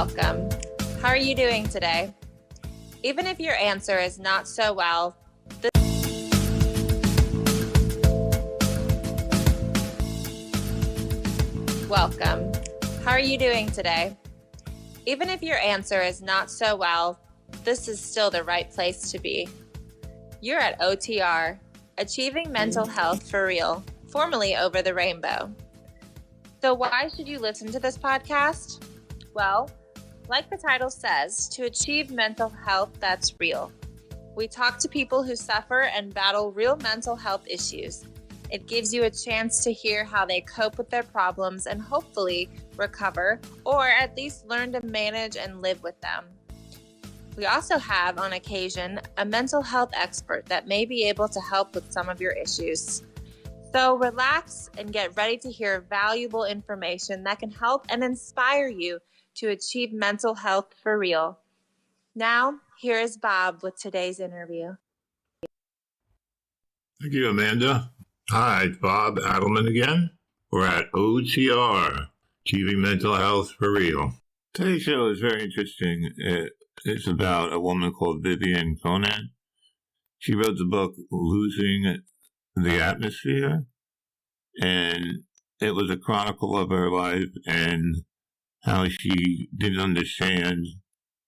Welcome. How are you doing today? Even if your answer is not so well, Welcome. How are you doing today? Even if your answer is not so well, this is still the right place to be. You're at OTR, Achieving Mental Health for Real, formerly Over the Rainbow. So why should you listen to this podcast? Well, like the title says, to achieve mental health that's real. We talk to people who suffer and battle real mental health issues. It gives you a chance to hear how they cope with their problems and hopefully recover, or at least learn to manage and live with them. We also have, on occasion, a mental health expert that may be able to help with some of your issues. So relax and get ready to hear valuable information that can help and inspire you to achieve mental health for real. Now, here is Bob with today's interview. Thank you, Amanda. Hi, it's Bob Adelman again. We're at OTR, Achieving Mental Health for Real. Today's show is very interesting. It's about a woman called Vivian Conan. She wrote the book Losing the Atmosphere, and it was a chronicle of her life and how she didn't understand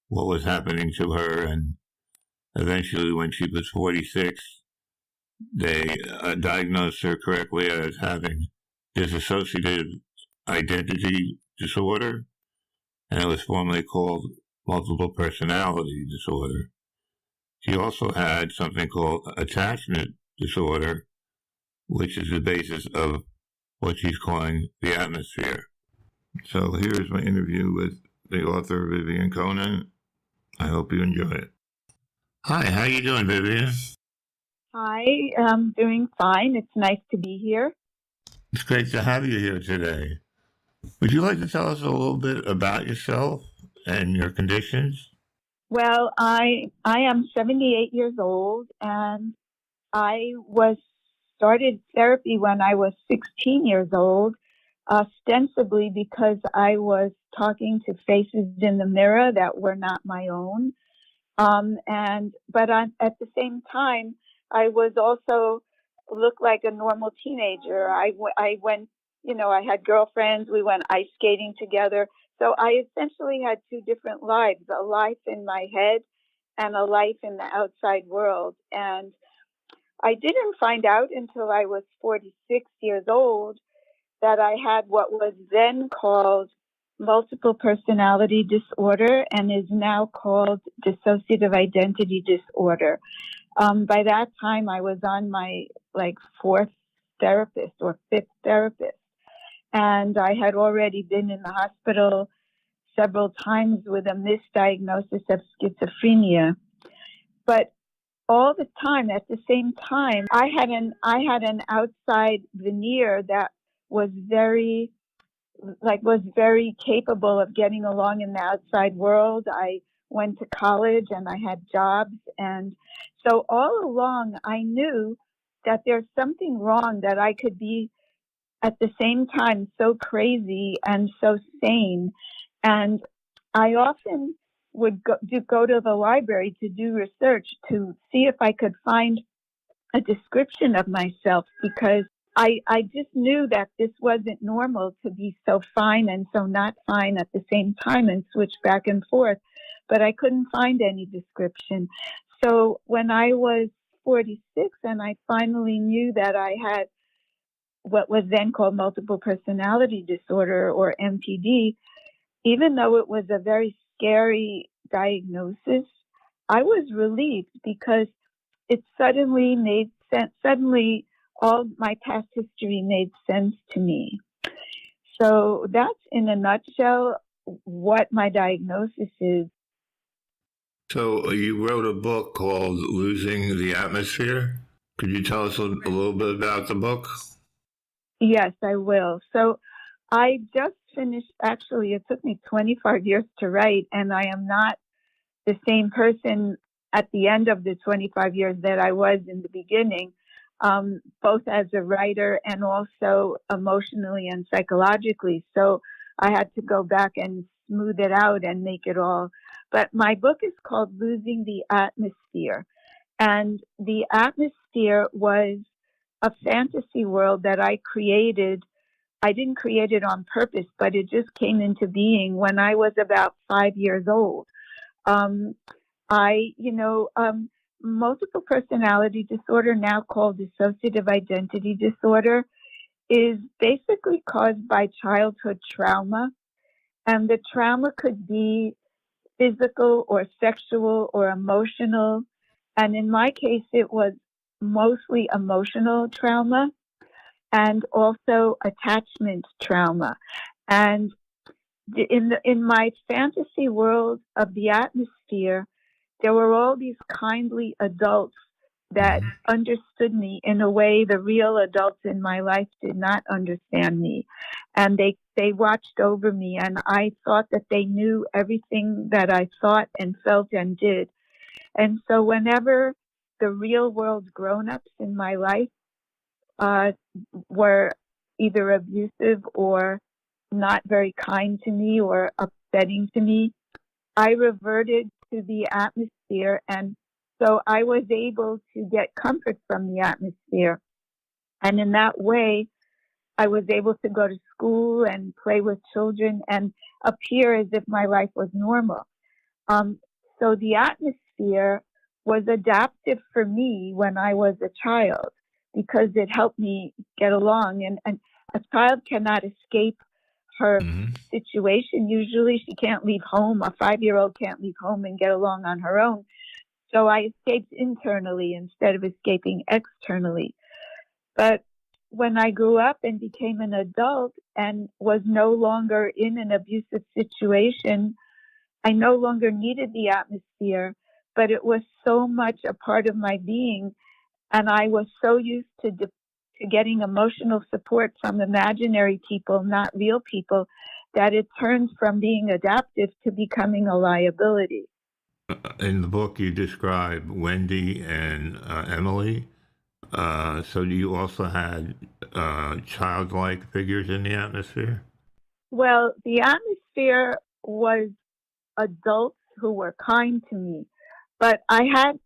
what was happening to her, and eventually when she was 46, they diagnosed her correctly as having dissociative identity disorder, and it was formerly called multiple personality disorder. She also had something called attachment disorder, which is the basis of what she's calling the atmosphere. So here's my interview with the author, Vivian Conan. I hope you enjoy it. Hi, how you doing, Vivian? Hi, I'm doing fine. It's nice to be here. It's great to have you here today. Would you like to tell us a little bit about yourself and your conditions? Well, I am 78 years old, and I started therapy when I was 16 years old, ostensibly because I was talking to faces in the mirror that were not my own. But at the same time, I was also looked like a normal teenager. I went, I had girlfriends. We went ice skating together. So I essentially had two different lives, a life in my head and a life in the outside world. And I didn't find out until I was 46 years old that I had what was then called multiple personality disorder and is now called dissociative identity disorder. By that time, I was on my fourth therapist or fifth therapist, and I had already been in the hospital several times with a misdiagnosis of schizophrenia. But all the time, at the same time, I had an outside veneer that was very capable of getting along in the outside world. I went to college and I had jobs. And so all along, I knew that there's something wrong, that I could be at the same time so crazy and so sane. And I often would go to the library to do research to see if I could find a description of myself, because I just knew that this wasn't normal to be so fine and so not fine at the same time and switch back and forth. But I couldn't find any description. So when I was 46 and I finally knew that I had what was then called multiple personality disorder, or MPD, even though it was a very scary diagnosis, I was relieved because it suddenly made sense. Suddenly, all my past history made sense to me. So that's, in a nutshell, what my diagnosis is. So you wrote a book called Losing the Atmosphere. Could you tell us a little bit about the book? Yes, I will. So I just finished, actually, it took me 25 years to write, and I am not the same person at the end of the 25 years that I was in the beginning, both as a writer and also emotionally and psychologically. So I had to go back and smooth it out and make it all. But my book is called Losing the Atmosphere. And the atmosphere was a fantasy world that I created. I didn't create it on purpose, but it just came into being when I was about 5 years old. Um, multiple personality disorder, now called dissociative identity disorder, is basically caused by childhood trauma. And the trauma could be physical or sexual or emotional. And in my case, it was mostly emotional trauma and also attachment trauma. And in my fantasy world of the atmosphere, there were all these kindly adults that understood me in a way the real adults in my life did not understand me. And they watched over me, and I thought that they knew everything that I thought and felt and did. And so whenever the real world grown-ups in my life were either abusive or not very kind to me or upsetting to me, I reverted to the atmosphere. And so I was able to get comfort from the atmosphere. And in that way, I was able to go to school and play with children and appear as if my life was normal. So the atmosphere was adaptive for me when I was a child because it helped me get along. And a child cannot escape her situation. Usually she can't leave home. A 5-year-old can't leave home and get along on her own. So I escaped internally instead of escaping externally. But when I grew up and became an adult and was no longer in an abusive situation, I no longer needed the atmosphere, but it was so much a part of my being. And I was so used to getting emotional support from imaginary people, not real people, that it turns from being adaptive to becoming a liability. In the book, you describe Wendy and Emily. So you also had childlike figures in the atmosphere? Well, the atmosphere was adults who were kind to me, but I had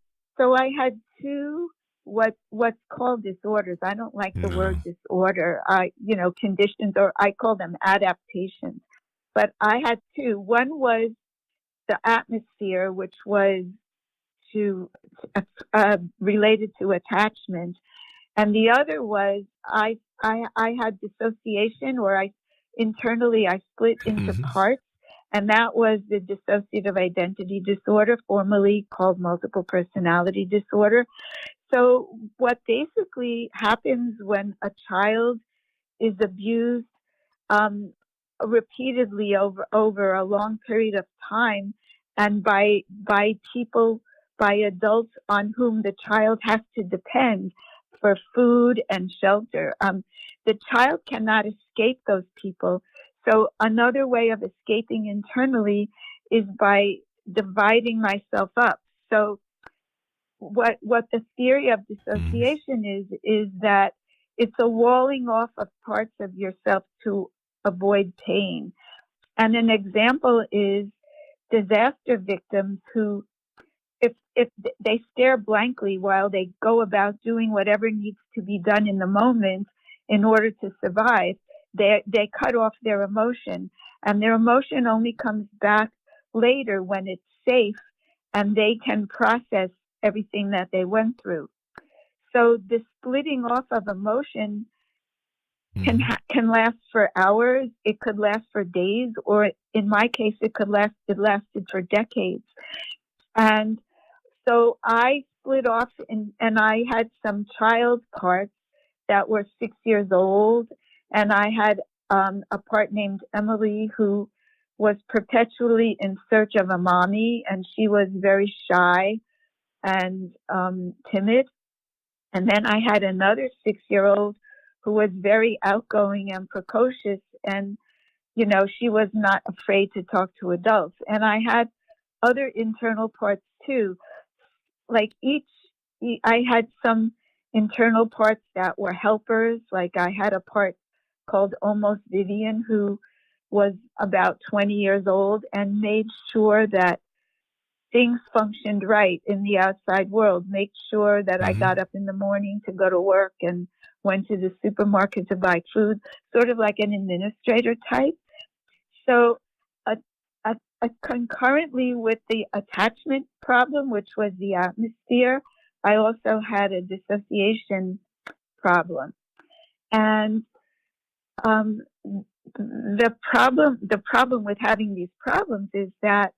two what's called disorders. I don't like the word disorder. Conditions, or I call them adaptations. But I had two. One was the atmosphere, which was related to attachment, and the other was I had dissociation, or I split into parts, and that was the dissociative identity disorder, formerly called multiple personality disorder. So what basically happens when a child is abused repeatedly over a long period of time, and by adults on whom the child has to depend for food and shelter, the child cannot escape those people. So another way of escaping internally is by dividing myself up. So what the theory of dissociation is that it's a walling off of parts of yourself to avoid pain. And an example is disaster victims who, if they stare blankly while they go about doing whatever needs to be done in the moment in order to survive, they cut off their emotion, and their emotion only comes back later when it's safe and they can process everything that they went through. So the splitting off of emotion can last for hours. It could last for days, or in my case, it lasted for decades. And so I split off, and I had some child parts that were 6 years old, and I had a part named Emily who was perpetually in search of a mommy, and she was very shy and timid. And then I had another 6-year-old who was very outgoing and precocious, and she was not afraid to talk to adults. And I had other internal parts too. Like I had some internal parts that were helpers. Like I had a part called Almost Vivian, who was about 20 years old and made sure that things functioned right in the outside world, make sure that I got up in the morning to go to work and went to the supermarket to buy food, sort of like an administrator type. So concurrently with the attachment problem, which was the atmosphere, I also had a dissociation problem. And the problem with having these problems is that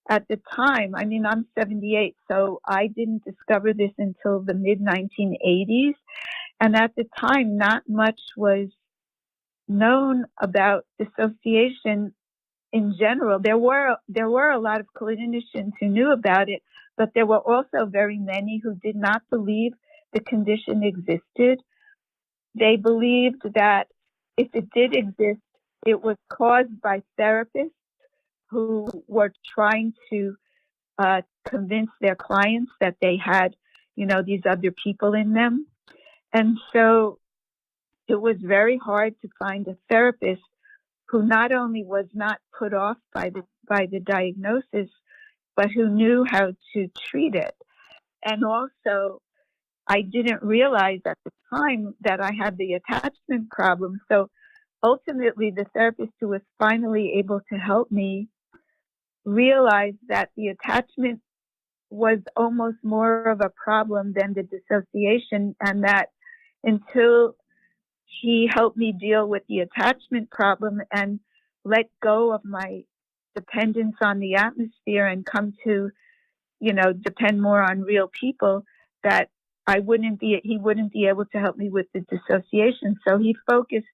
at the time, I mean, I'm 78, so I didn't discover this until the mid 1980s. And at the time, not much was known about dissociation in general. There were a lot of clinicians who knew about it, but there were also very many who did not believe the condition existed. They believed that if it did exist, it was caused by therapists who were trying to convince their clients that they had, these other people in them. And so it was very hard to find a therapist who not only was not put off by the diagnosis, but who knew how to treat it. And also, I didn't realize at the time that I had the attachment problem. So ultimately, the therapist who was finally able to help me realized that the attachment was almost more of a problem than the dissociation, and that until he helped me deal with the attachment problem and let go of my dependence on the atmosphere and come to, depend more on real people, that he wouldn't be able to help me with the dissociation. So he focused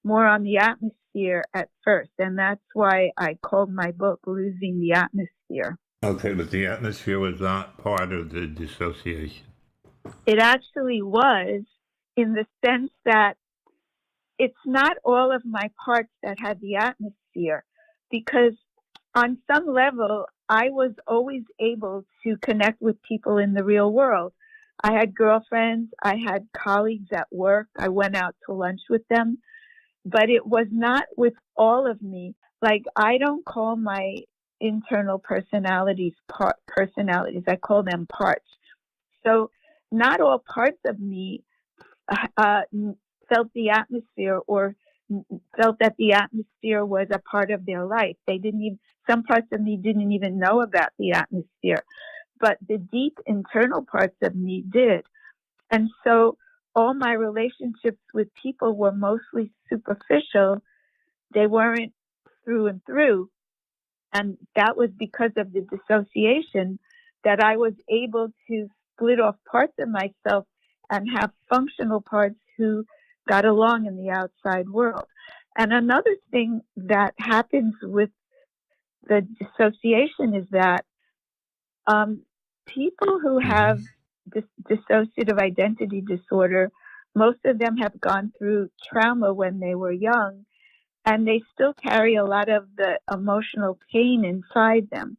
more on the atmosphere at first. And that's why I called my book Losing the Atmosphere. Okay, but the atmosphere was not part of the dissociation. It actually was, in the sense that it's not all of my parts that had the atmosphere, because on some level, I was always able to connect with people in the real world. I had girlfriends, I had colleagues at work, I went out to lunch with them, but it was not with all of me. Like, I don't call my internal personalities personalities, I call them parts. So not all parts of me felt the atmosphere or felt that the atmosphere was a part of their life. Some parts of me didn't even know about the atmosphere, but the deep internal parts of me did. And so all my relationships with people were mostly superficial. They weren't through and through. And that was because of the dissociation, that I was able to split off parts of myself and have functional parts who got along in the outside world. And another thing that happens with the dissociation is that people who have dissociative identity disorder, most of them have gone through trauma when they were young, and they still carry a lot of the emotional pain inside them.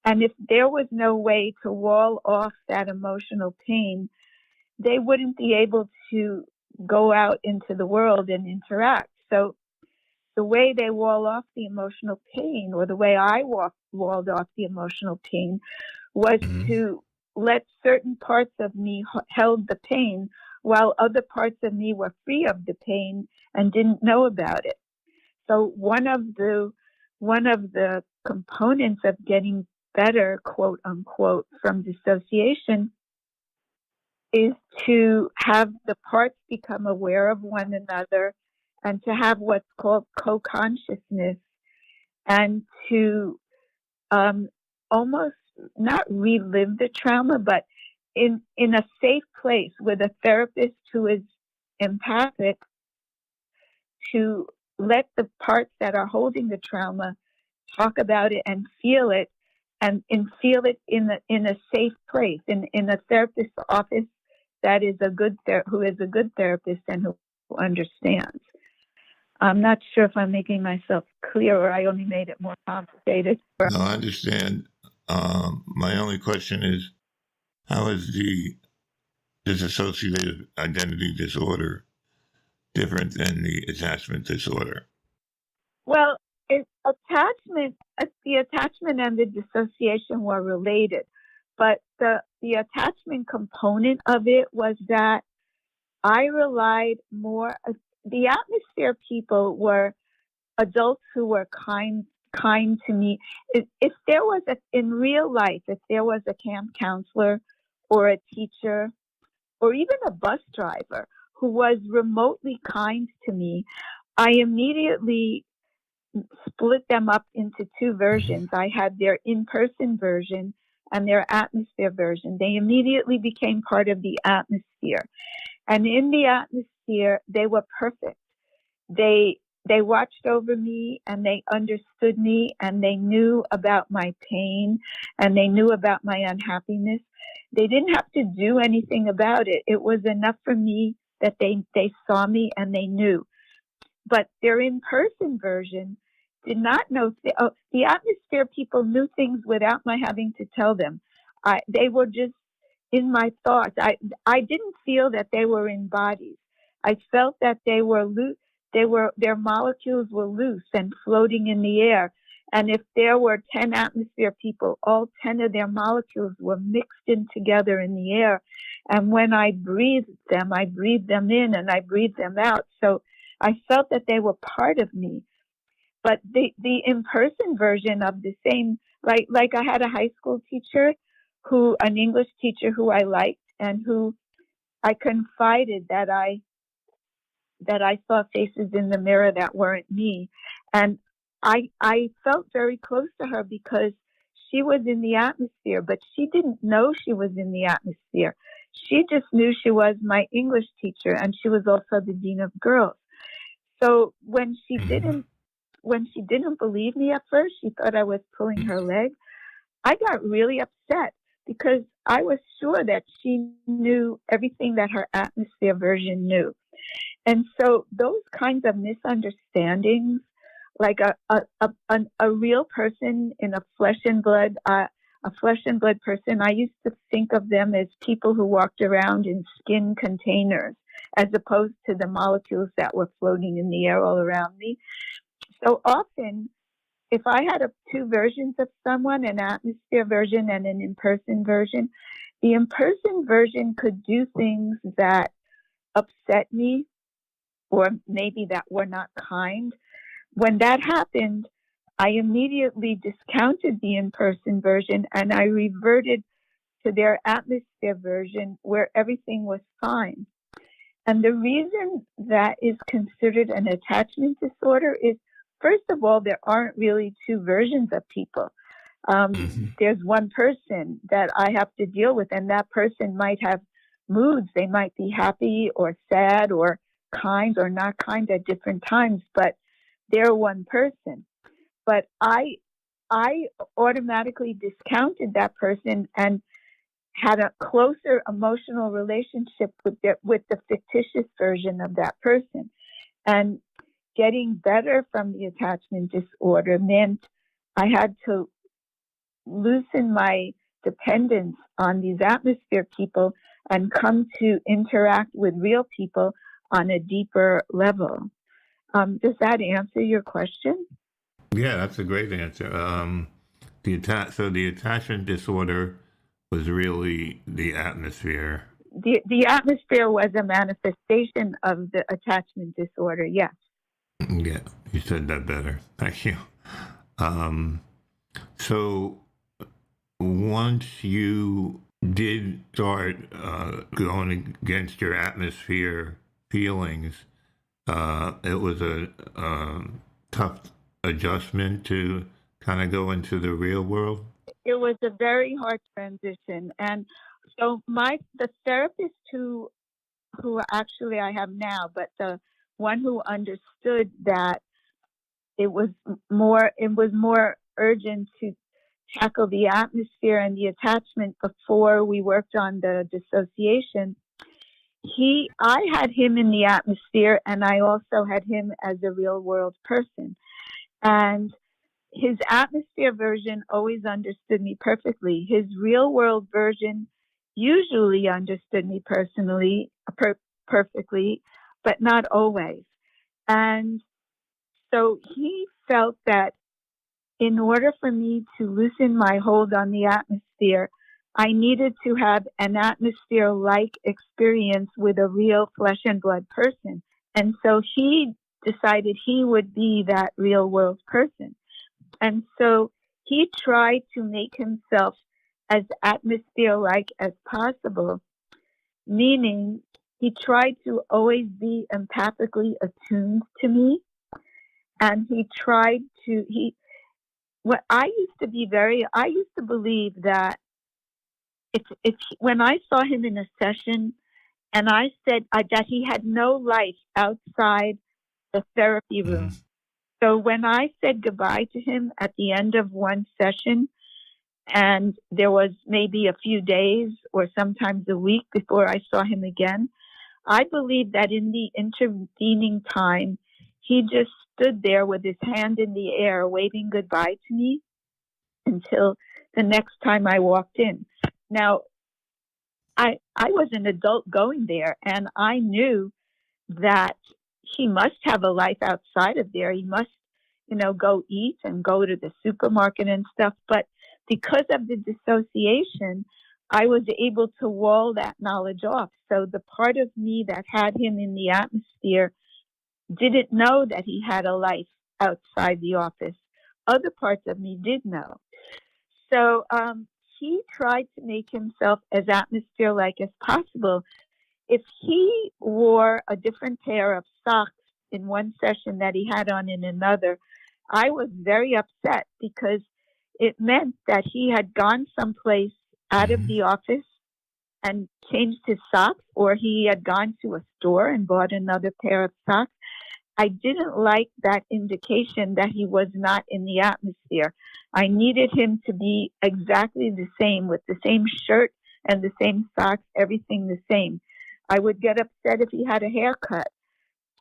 And if there was no way to wall off that emotional pain, they wouldn't be able to go out into the world and interact. So the way they wall off the emotional pain, or the way I walled off the emotional pain, was to let certain parts of me held the pain, while other parts of me were free of the pain and didn't know about it. So one of the components of getting better, quote unquote, from dissociation is to have the parts become aware of one another, and to have what's called co-consciousness, and to almost not relive the trauma, but in a safe place with a therapist who is empathic, to let the parts that are holding the trauma talk about it and feel it, and feel it in a safe place, in a therapist's office that is who is a good therapist and who understands. I'm not sure if I'm making myself clear, or I only made it more complicated. No, I understand. My only question is, how is the dissociative identity disorder different than the attachment disorder? Well, The attachment and the dissociation were related, but the attachment component of it was that I relied more. The atmosphere people were adults who were kind to me. If there was in real life, if there was a camp counselor or a teacher or even a bus driver who was remotely kind to me, I immediately split them up into two versions. I had their in-person version and their atmosphere version. They immediately became part of the atmosphere. And in the atmosphere, they were perfect. They watched over me and they understood me and they knew about my pain and they knew about my unhappiness. They didn't have to do anything about it. It was enough for me that they saw me and they knew. But their in-person version did not know. The atmosphere people knew things without my having to tell them. They were just in my thoughts. I didn't feel that they were in bodies. I felt that they were loose. Their molecules were loose and floating in the air. And if there were 10 atmosphere people, all 10 of their molecules were mixed in together in the air. And when I breathed them in and I breathed them out. So I felt that they were part of me. But the in-person version of the same, like I had a high school teacher an English teacher who I liked and who I confided that I saw faces in the mirror that weren't me. And I felt very close to her because she was in the atmosphere, but she didn't know she was in the atmosphere. She just knew she was my English teacher and she was also the dean of girls. So when she didn't believe me at first, she thought I was pulling her leg. I got really upset because I was sure that she knew everything that her atmosphere version knew. And so those kinds of misunderstandings, like a real person in a flesh and blood person, I used to think of them as people who walked around in skin containers as opposed to the molecules that were floating in the air all around me. So often, if I had two versions of someone, an atmosphere version and an in-person version, the in-person version could do things that upset me or maybe that were not kind. When that happened, I immediately discounted the in-person version and I reverted to their atmosphere version where everything was fine. And the reason that is considered an attachment disorder is, first of all, there aren't really two versions of people. There's one person that I have to deal with, and that person might have moods. They might be happy or sad or kind or not kind at different times, but they're one person. But I automatically discounted that person and had a closer emotional relationship with the fictitious version of that person. And getting better from the attachment disorder meant I had to loosen my dependence on these atmosphere people and come to interact with real people on a deeper level. Does that answer your question? Yeah, that's a great answer. So the attachment disorder was really the atmosphere. The atmosphere was a manifestation of the attachment disorder, yes. Yeah, you said that better. Thank you. So once you did start going against your atmosphere feelings, it was a tough adjustment to kind of go into the real world. It was a very hard transition, and so the therapist who actually I have now, but the one who understood that it was more urgent to tackle the atmosphere and the attachment before we worked on the dissociation. I had him in the atmosphere, and I also had him as a real world person. And his atmosphere version always understood me perfectly. His real world version usually understood me perfectly, but not always. And so he felt that in order for me to loosen my hold on the atmosphere, I needed to have an atmosphere-like experience with a real flesh and blood person. And so he decided he would be that real world person. And so he tried to make himself as atmosphere-like as possible, meaning he tried to always be empathically attuned to me. And he tried to, I used to believe that if when I saw him in a session and I said that he had no life outside the therapy room. Mm-hmm. So when I said goodbye to him at the end of one session, and there was maybe a few days or sometimes a week before I saw him again, I believe that in the intervening time, he just stood there with his hand in the air, waving goodbye to me until the next time I walked in. Now, I was an adult going there, and I knew that he must have a life outside of there. He must, go eat and go to the supermarket and stuff. But because of the dissociation, I was able to wall that knowledge off. So the part of me that had him in the atmosphere didn't know that he had a life outside the office. Other parts of me did know. So he tried to make himself as atmosphere-like as possible. If he wore a different pair of socks in one session that he had on in another, I was very upset because it meant that he had gone someplace out of the office and changed his socks, or he had gone to a store and bought another pair of socks. I didn't like that indication that he was not in the atmosphere. I needed him to be exactly the same, with the same shirt and the same socks, everything the same. I would get upset if he had a haircut.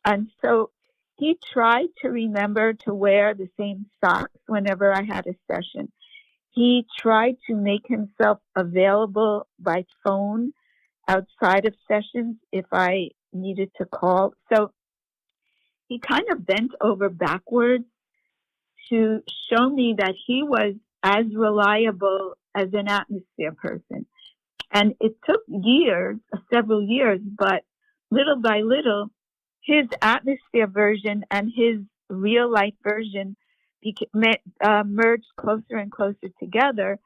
And so he tried to remember to wear the same socks whenever I had a session. He tried to make himself available by phone outside of sessions if I needed to call. So he kind of bent over backwards to show me that he was as reliable as an atmosphere person. And it took years, several years, but little by little, his atmosphere version and his real life version merged closer and closer together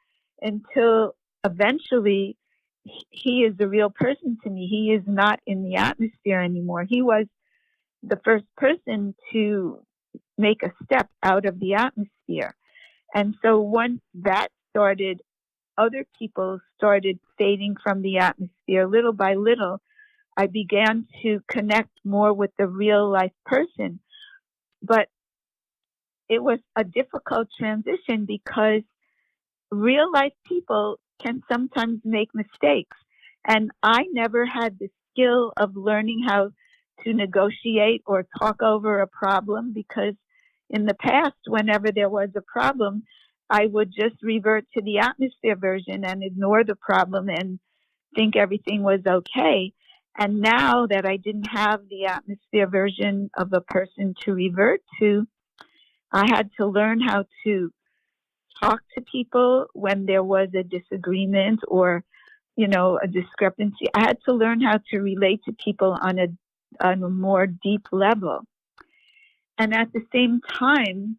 until eventually he is a real person to me. He is not in the atmosphere anymore. He was the first person to make a step out of the atmosphere. And so once that started, other people started fading from the atmosphere. Little by little, I began to connect more with the real life person. But it was a difficult transition because real life people can sometimes make mistakes. And I never had the skill of learning how to negotiate or talk over a problem, because in the past, whenever there was a problem, I would just revert to the atmosphere version and ignore the problem and think everything was okay. And now that I didn't have the atmosphere version of a person to revert to, I had to learn how to talk to people when there was a disagreement or, a discrepancy. I had to learn how to relate to people on a more deep level. And at the same time,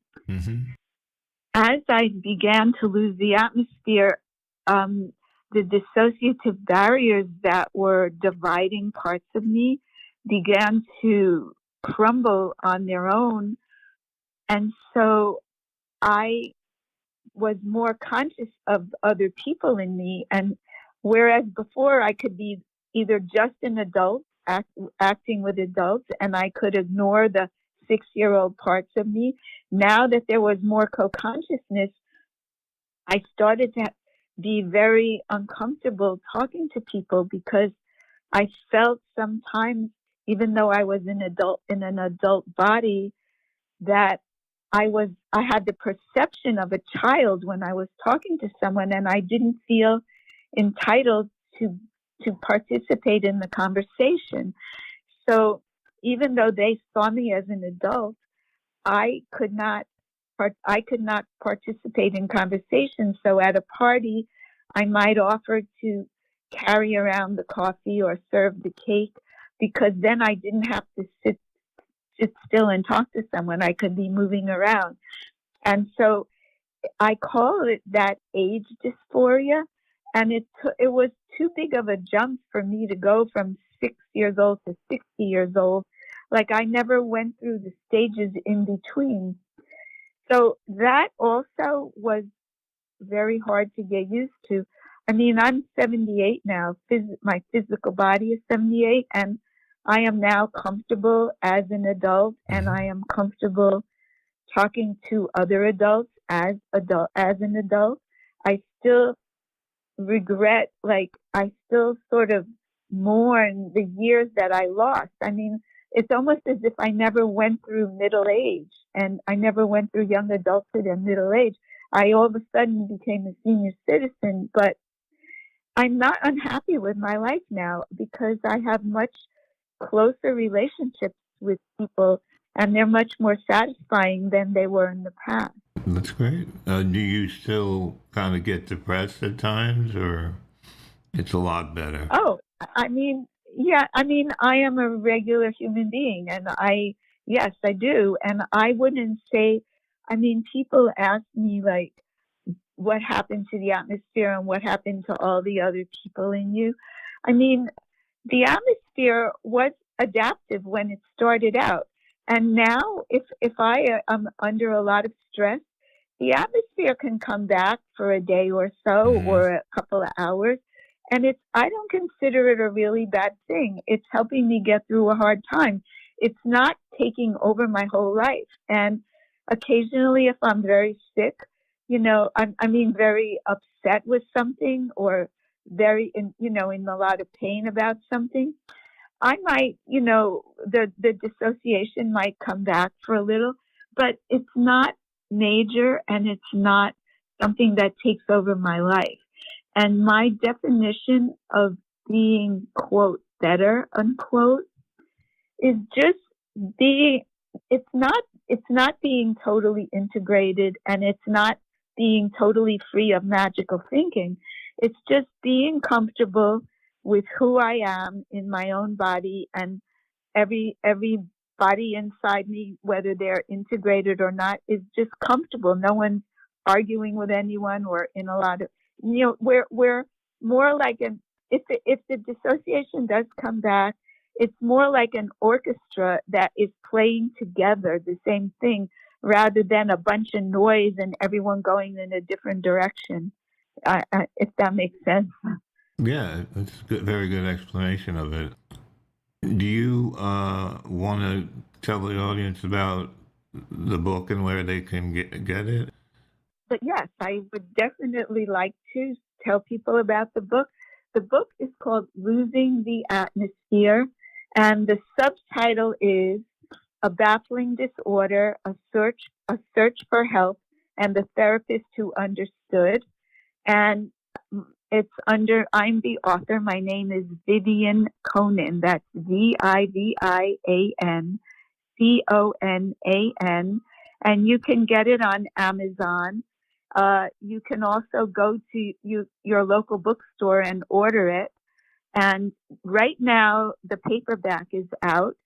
as I began to lose the atmosphere, the dissociative barriers that were dividing parts of me began to crumble on their own. And so I was more conscious of other people in me. And whereas before I could be either just an adult acting with adults and I could ignore the 6-year-old parts of me, now that there was more co-consciousness, I started to be very uncomfortable talking to people because I felt sometimes, even though I was an adult in an adult body, that I had the perception of a child when I was talking to someone, and I didn't feel entitled to participate in the conversation. So even though they saw me as an adult, I could not I could not participate in conversation. So at a party, I might offer to carry around the coffee or serve the cake, because then I didn't have to sit still and talk to someone. I could be moving around. And so I call it that age dysphoria. And it was too big of a jump for me to go from 6 years old to 60 years old. Like, I never went through the stages in between. So that also was very hard to get used to. I mean, I'm 78 now. My physical body is 78, and I am now comfortable as an adult, and I am comfortable talking to other adults as an adult. I still regret, like, I still sort of mourn the years that I lost. I mean, it's almost as if I never went through middle age, and I never went through young adulthood and middle age. I all of a sudden became a senior citizen, but I'm not unhappy with my life now, because I have much closer relationships with people, and they're much more satisfying than they were in the past. That's great. Do you still kind of get depressed at times, or it's a lot better? Oh, I mean, yeah, I mean, I am a regular human being, and yes, I do. And I wouldn't say, I mean, people ask me, like, what happened to the atmosphere and what happened to all the other people in you. I mean, the atmosphere was adaptive when it started out. And now, if I am under a lot of stress, the atmosphere can come back for a day or so, or a couple of hours. And I don't consider it a really bad thing. It's helping me get through a hard time. It's not taking over my whole life. And occasionally, if I'm very sick, I mean, very upset with something, or very, in a lot of pain about something, I might, the dissociation might come back for a little, but it's not major, and it's not something that takes over my life. And my definition of being, quote, better, unquote, is just being, it's not being totally integrated, and it's not being totally free of magical thinking. It's just being comfortable with who I am in my own body, and every body inside me, whether they're integrated or not, is just comfortable. No one's arguing with anyone, or in a lot of, we're more like if the dissociation does come back, it's more like an orchestra that is playing together the same thing, rather than a bunch of noise and everyone going in a different direction, if that makes sense. Yeah, that's a very good explanation of it. Do you want to tell the audience about the book and where they can get it? But yes, I would definitely like to tell people about the book. The book is called Losing the Atmosphere, and the subtitle is A Baffling Disorder, a search for help, and the therapist who understood. And I'm the author. My name is Vivian Conan. That's VIVIAN CONAN. And you can get it on Amazon. You can also go to your local bookstore and order it. And right now, the paperback is out.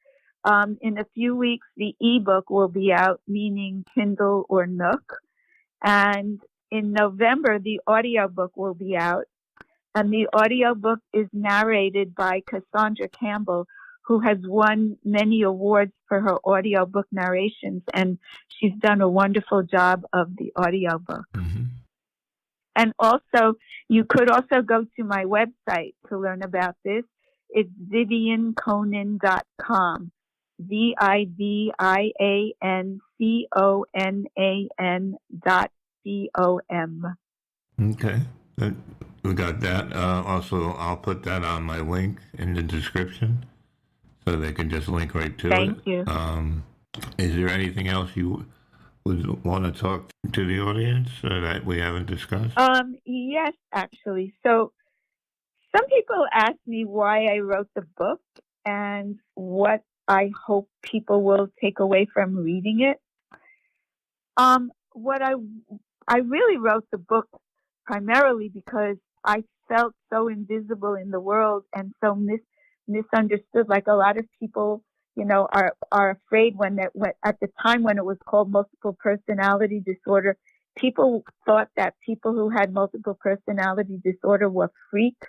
In a few weeks, the ebook will be out, meaning Kindle or Nook. And in November, the audiobook will be out. And the audiobook is narrated by Cassandra Campbell, who has won many awards for her audiobook narrations. And she's done a wonderful job of the audiobook. Mm-hmm. And also, you could also go to my website to learn about this. It's VivianConan.com. VivianConan.com. Okay. We got that. Also, I'll put that on my link in the description, so they can just link right to it. Thank you. Is there anything else you would want to talk to the audience that we haven't discussed? Yes, actually. So some people ask me why I wrote the book and what I hope people will take away from reading it. what I really wrote the book primarily because I felt so invisible in the world and so misunderstood. Like a lot of people, are afraid when at the time when it was called multiple personality disorder, people thought that people who had multiple personality disorder were freaks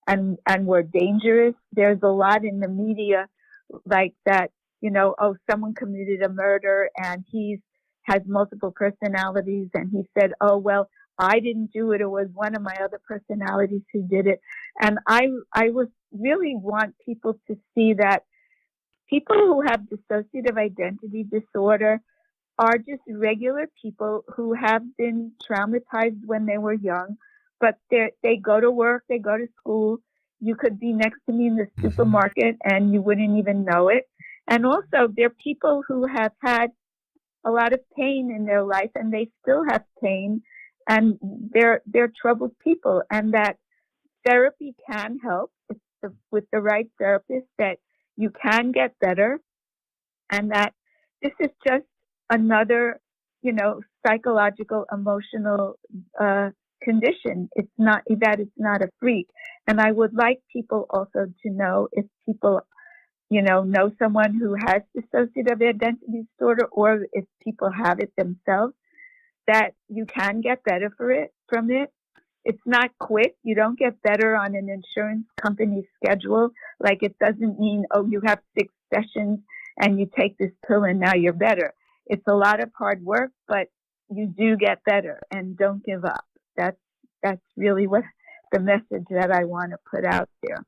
and were dangerous. There's a lot in the media like that, oh, someone committed a murder and he has multiple personalities, and he said, oh, well, I didn't do it. It was one of my other personalities who did it. And I was really want people to see that people who have dissociative identity disorder are just regular people who have been traumatized when they were young, but they go to work, they go to school. You could be next to me in the supermarket and you wouldn't even know it. And also, they're people who have had a lot of pain in their life and they still have pain, and they're troubled people, and that therapy can help with the right therapist, that you can get better, and that this is just another, psychological, emotional condition. It's not that it's not a freak. And I would like people also to know, if people, know someone who has dissociative identity disorder, or if people have it themselves, that you can get better from it. It's not quick. You don't get better on an insurance company schedule. Like, it doesn't mean, oh, you have 6 sessions and you take this pill and now you're better. It's a lot of hard work, but you do get better, and don't give up. That's really what the message that I want to put out there.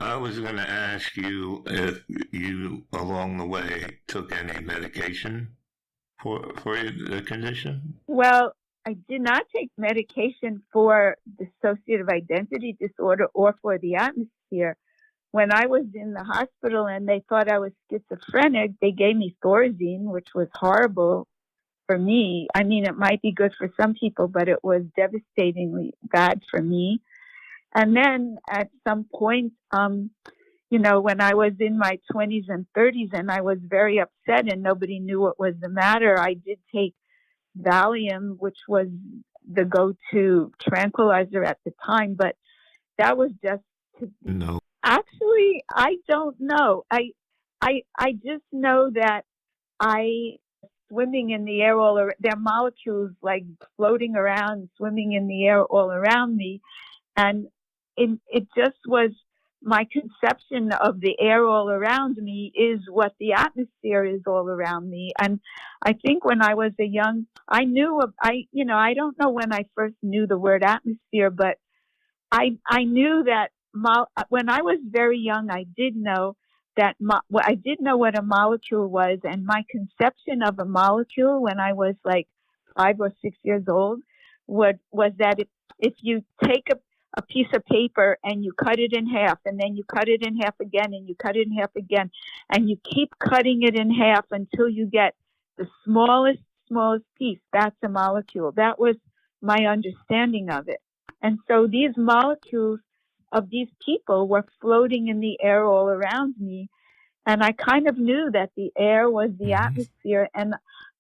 I was going to ask you if you, along the way, took any medication for the condition. Well, I did not take medication for dissociative identity disorder or for the atmosphere. When I was in the hospital and they thought I was schizophrenic, they gave me Thorazine, which was horrible for me. I mean, it might be good for some people, but it was devastatingly bad for me. And then at some point, when I was in my 20s and 30s and I was very upset and nobody knew what was the matter, I did take Valium, which was the go-to tranquilizer at the time, but that was just No. Actually, I don't know. I just know that I swimming in the air there are molecules like floating around, swimming in the air all around me, and it just was my conception of the air all around me is what the atmosphere is all around me. And I think when I was I don't know when I first knew the word atmosphere, but I knew that when I was very young, I did know that I did know what a molecule was, and my conception of a molecule when I was like 5 or 6 years old was that if you take a piece of paper and you cut it in half, and then you cut it in half again, and you cut it in half again, and you keep cutting it in half until you get the smallest piece, that's a molecule. That was my understanding of it. And so these molecules of these people were floating in the air all around me. And I kind of knew that the air was the atmosphere. And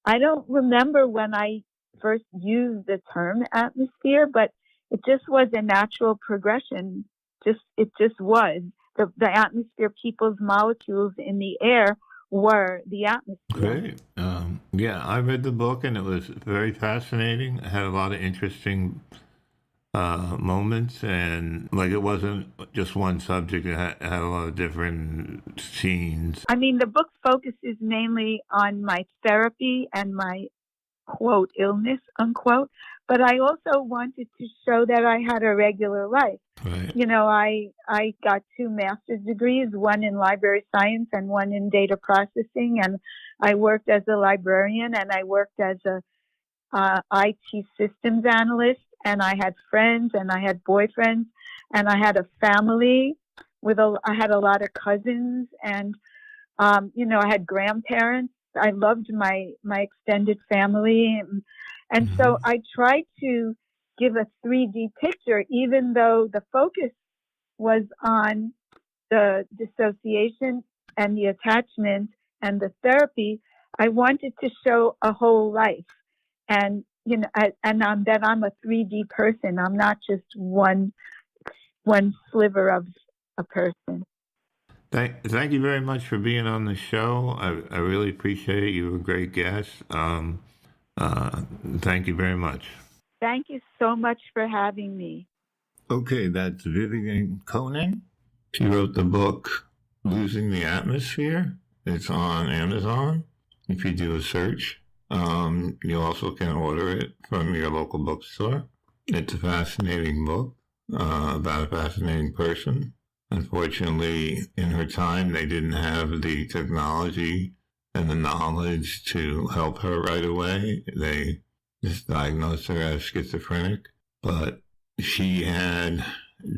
I don't remember when I first used the term atmosphere, but it just was a natural progression. It just was. The atmosphere, people's molecules in the air were the atmosphere. Great. Yeah, I read the book and it was very fascinating. It had a lot of interesting moments, and like it wasn't just one subject. It had a lot of different scenes. I mean, the book focuses mainly on my therapy and my quote illness unquote, but I also wanted to show that I had a regular life. Right. I got 2 master's degrees, one in library science and one in data processing, and I worked as a librarian and I worked as a IT systems analyst, and I had friends and I had boyfriends and I had a family I had a lot of cousins, and I had grandparents. I loved my extended family, and so I tried to give a 3D picture, even though the focus was on the dissociation and the attachment and the therapy. I wanted to show a whole life. and that I'm a 3D person. I'm not just one sliver of a person. Thank you very much for being on the show. I really appreciate it. You were a great guest. Thank you very much. Thank you so much for having me. Okay, that's Vivian Conan. She wrote the book Losing the Atmosphere. It's on Amazon. If you do a search, you also can order it from your local bookstore. It's a fascinating book about a fascinating person. Unfortunately, in her time, they didn't have the technology and the knowledge to help her right away. They just diagnosed her as schizophrenic, but she had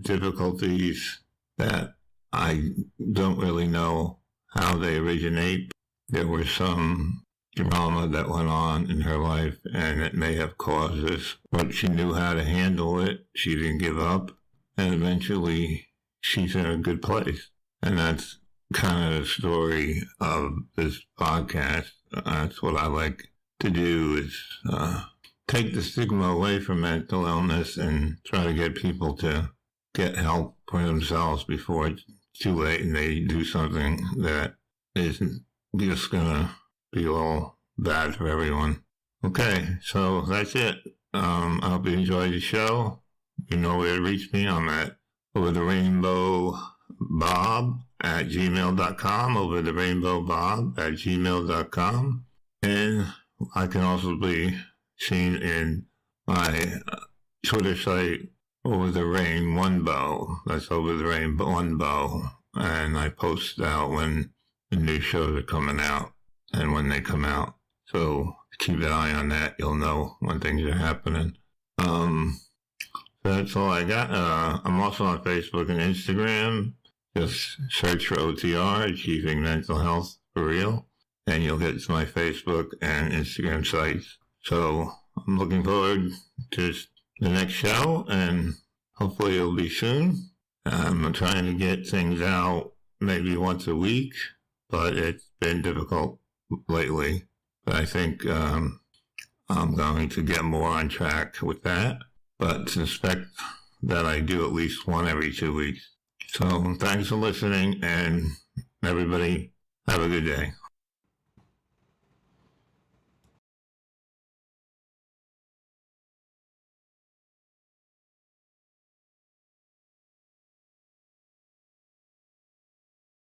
difficulties that I don't really know how they originate. There was some drama that went on in her life, and it may have caused this, but she knew how to handle it. She didn't give up, and eventually she's in a good place. And that's kind of the story of this podcast. That's what I like to do, is take the stigma away from mental illness and try to get people to get help for themselves before it's too late and they do something that isn't just going to be all bad for everyone. Okay, so that's it. I hope you enjoyed the show. You know where to reach me. I'm at overtherainbowbob@gmail.com, overtherainbowbob@gmail.com. And I can also be seen in my Twitter site, Over the Rain One Bow. That's Over the Rain One Bow. And I post out when the new shows are coming out and when they come out. So keep an eye on that. You'll know when things are happening. That's all I got. I'm also on Facebook and Instagram. Just search for OTR, Achieving Mental Health for Real, and you'll get to my Facebook and Instagram sites. So I'm looking forward to the next show, and hopefully it'll be soon. I'm trying to get things out maybe once a week, but it's been difficult lately. But I think I'm going to get more on track with that, but suspect that I do at least one every 2 weeks. So thanks for listening, and everybody have a good day.